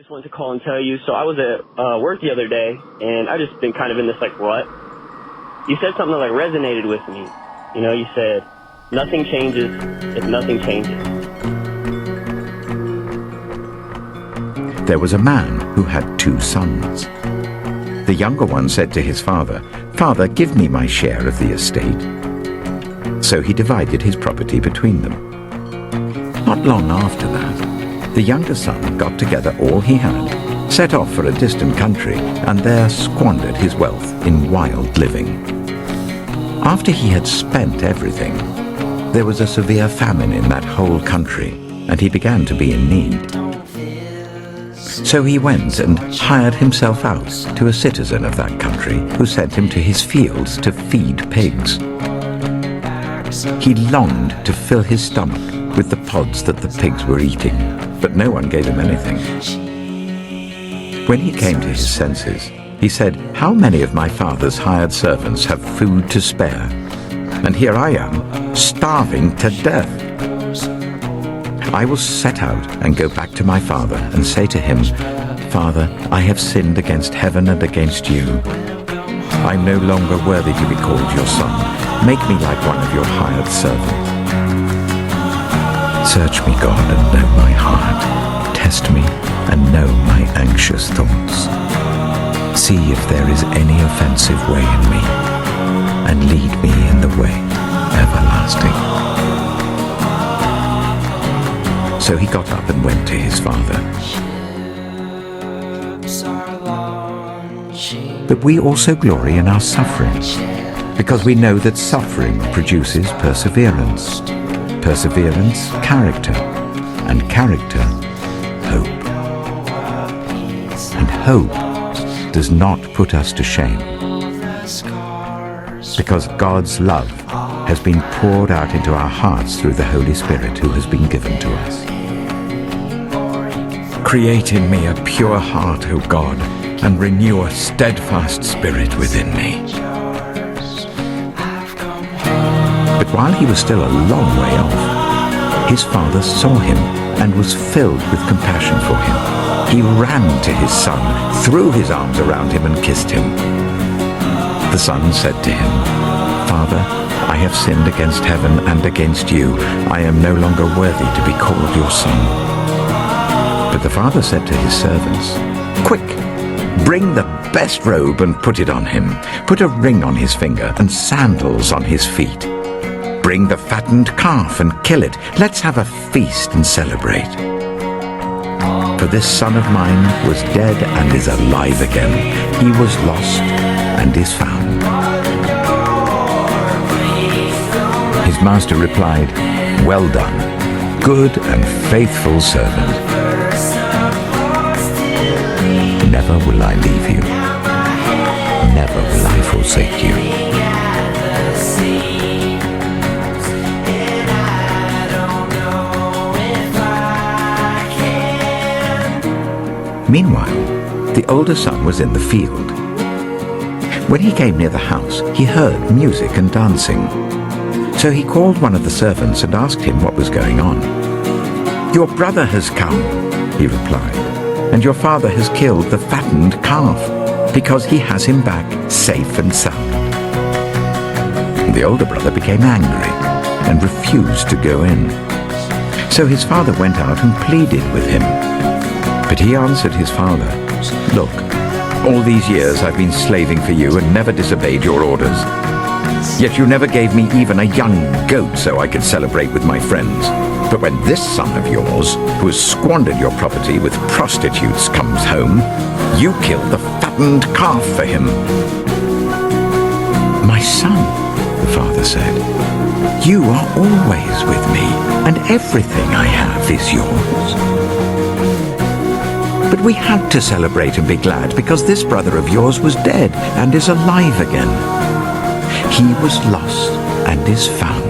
Just wanted to call and tell you, so I was at work the other day, and I just been kind of in this like rut. You said something that like resonated with me. You know, you said, nothing changes if nothing changes. There was a man who had 2 sons. The younger one said to his father, "Father, give me my share of the estate." So he divided his property between them. Not long after that, the younger son got together all he had, set off for a distant country, and there squandered his wealth in wild living. After he had spent everything, there was a severe famine in that whole country, and he began to be in need. So he went and hired himself out to a citizen of that country, who sent him to his fields to feed pigs. He longed to fill his stomach with the pods that the pigs were eating, but no one gave him anything. When he came to his senses, he said, "How many of my father's hired servants have food to spare? And here I am, starving to death. I will set out and go back to my father and say to him, 'Father, I have sinned against heaven and against you. I'm no longer worthy to be called your son. Make me like one of your hired servants.' Search me, God, and know my heart. Test me and know my anxious thoughts. See if there is any offensive way in me, and lead me in the way everlasting." So he got up and went to his father. But we also glory in our suffering, because we know that suffering produces perseverance. Perseverance, character, and character, hope. And hope does not put us to shame, because God's love has been poured out into our hearts through the Holy Spirit who has been given to us. Create in me a pure heart, O God, and renew a steadfast spirit within me. But while he was still a long way off, his father saw him and was filled with compassion for him. He ran to his son, threw his arms around him and kissed him. The son said to him, "Father, I have sinned against heaven and against you. I am no longer worthy to be called your son." But the father said to his servants, "Quick, bring the best robe and put it on him. Put a ring on his finger and sandals on his feet. Bring the fattened calf and kill it. Let's have a feast and celebrate. For this son of mine was dead and is alive again. He was lost and is found." His master replied, "Well done, good and faithful servant. Never will I leave you. Never will I forsake you." Meanwhile, the older son was in the field. When he came near the house, he heard music and dancing. So he called one of the servants and asked him what was going on. "Your brother has come," he replied, "and your father has killed the fattened calf, because he has him back safe and sound." The older brother became angry and refused to go in. So his father went out and pleaded with him. But he answered his father, "Look, all these years I've been slaving for you and never disobeyed your orders. Yet you never gave me even a young goat so I could celebrate with my friends. But when this son of yours, who has squandered your property with prostitutes, comes home, you kill the fattened calf for him." "My son," the father said, "you are always with me, and everything I have is yours. But we had to celebrate and be glad, because this brother of yours was dead and is alive again. He was lost and is found."